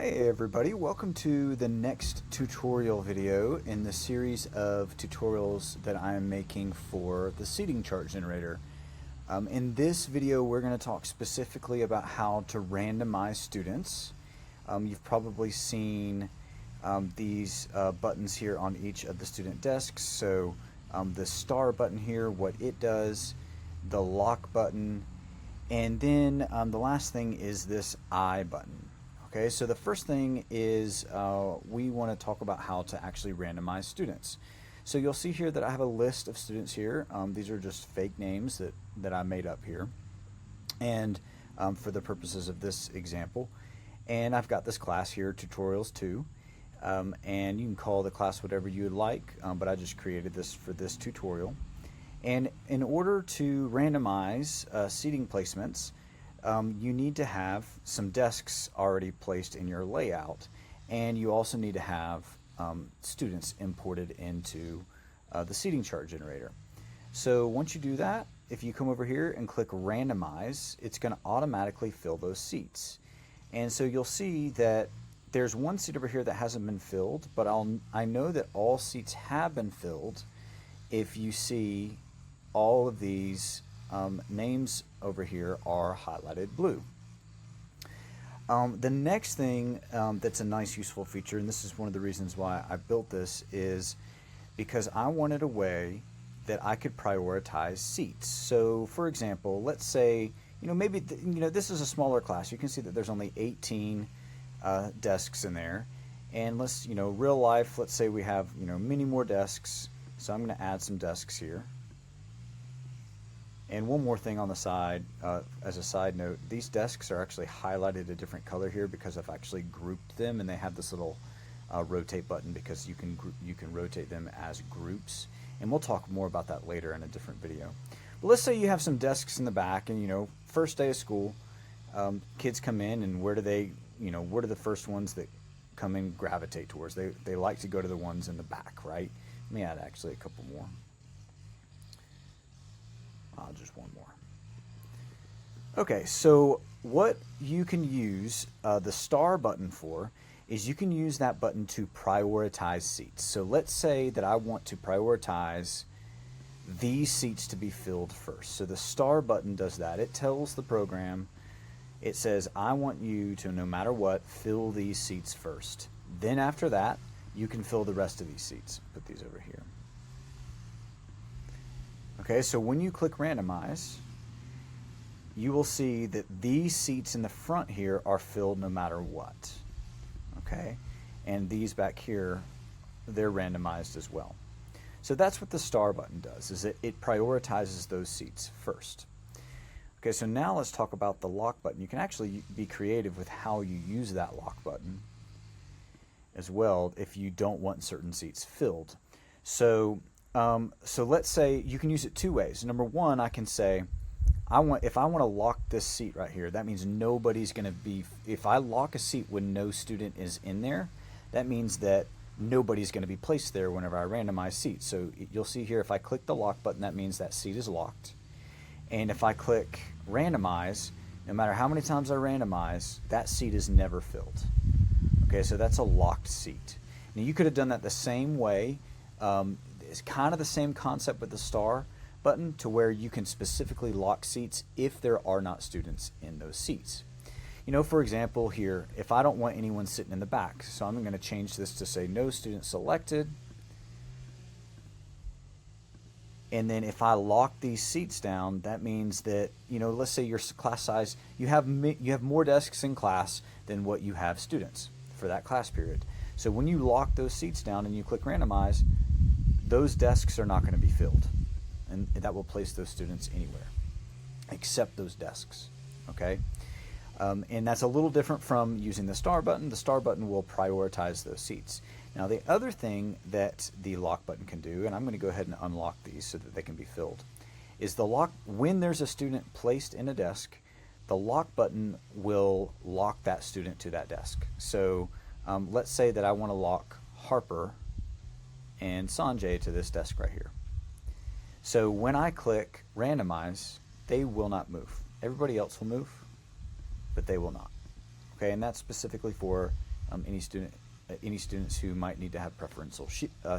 Hey everybody, welcome to the next tutorial video in the series of tutorials that I am making for the seating chart generator. In this video we're going to talk specifically about how to randomize students. You've probably seen these buttons here on each of the student desks. So the star button here, what it does, the lock button, and then the last thing is this I button. Okay, so the first thing is we want to talk about how to actually randomize students. So you'll see here that I have a list of students here. These are just fake names that I made up here, and for the purposes of this example. And I've got this class here, Tutorials 2, and you can call the class whatever you would like, but I just created this for this tutorial. And in order to randomize seating placements, you need to have some desks already placed in your layout, and you also need to have students imported into the seating chart generator. So once you do that, if you come over here and click randomize, it's going to automatically fill those seats. And so you'll see that there's one seat over here that hasn't been filled, but I know that all seats have been filled if you see all of these names over here are highlighted blue. The next thing that's a nice useful feature, and this is one of the reasons why I built this, is because I wanted a way that I could prioritize seats. So for example, let's say maybe this is a smaller class. You can see that there's only 18 desks in there, and let's real life, let's say we have many more desks. So I'm going to add some desks here. And one more thing on the side, as a side note, these desks are actually highlighted a different color here because I've actually grouped them, and they have this little rotate button because you can rotate them as groups. And we'll talk more about that later in a different video. But let's say you have some desks in the back, and first day of school, kids come in, and where do the first ones that come in gravitate towards? They like to go to the ones in the back, right? Let me add actually a couple more. Just one more. Okay, so what you can use the star button for is you can use that button to prioritize seats. So let's say that I want to prioritize these seats to be filled first. So the star button does that. It tells the program, it says, I want you to, no matter what, fill these seats first. Then after that, you can fill the rest of these seats. Put these over here. Okay, so when you click randomize, you will see that these seats in the front here are filled no matter what. Okay, and these back here, they're randomized as well. So that's what the star button does, is it prioritizes those seats first. Okay, so now let's talk about the lock button. You can actually be creative with how you use that lock button as well if you don't want certain seats filled. So let's say you can use it two ways. Number one, I can say, if I want to lock this seat right here, that means nobody's going to be, if I lock a seat when no student is in there, that means that nobody's going to be placed there whenever I randomize seats. So you'll see here, if I click the lock button, that means that seat is locked. And if I click randomize, no matter how many times I randomize, that seat is never filled. Okay, so that's a locked seat. Now you could have done that the same way. It's kind of the same concept with the star button, to where you can specifically lock seats if there are not students in those seats. For example here, if I don't want anyone sitting in the back, so I'm going to change this to say no student selected. And then if I lock these seats down, that means that, let's say your class size, you have more desks in class than what you have students for that class period. So when you lock those seats down and you click randomize, those desks are not going to be filled, and that will place those students anywhere except those desks. Okay, and that's a little different from using the star button. The star button will prioritize those seats. Now the other thing that the lock button can do, and I'm going to go ahead and unlock these so that they can be filled, is the lock. When there's a student placed in a desk, the lock button will lock that student to that desk. So let's say that I want to lock Harper and Sanjay to this desk right here. So when I click randomize, they will not move. Everybody else will move, but they will not. Okay, and that's specifically for any students who might need to have preferential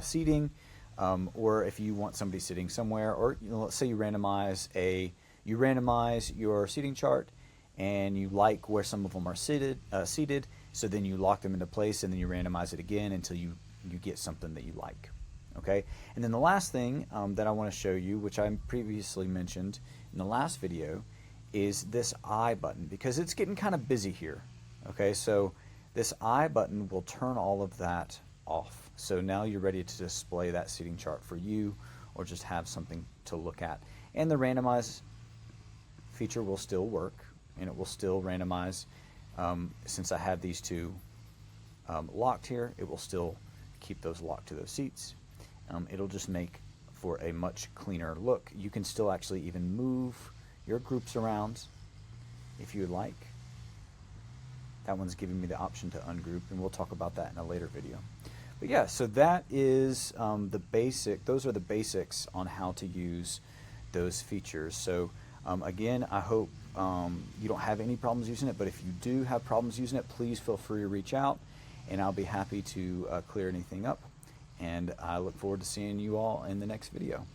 seating, or if you want somebody sitting somewhere, or let's say you randomize your seating chart and you like where some of them are seated, so then you lock them into place and then you randomize it again until you get something that you like. Okay, and then the last thing that I want to show you, which I previously mentioned in the last video, is this I button, because it's getting kind of busy here. Okay, so this I button will turn all of that off. So now you're ready to display that seating chart for you, or just have something to look at. And the randomize feature will still work, and it will still randomize. Since I have these two locked here, it will still keep those locked to those seats. It'll just make for a much cleaner look. You can still actually even move your groups around if you would like. That one's giving me the option to ungroup, and we'll talk about that in a later video. But yeah, so that is those are the basics on how to use those features. So again, I hope you don't have any problems using it, but if you do have problems using it, please feel free to reach out, and I'll be happy to clear anything up. And I look forward to seeing you all in the next video.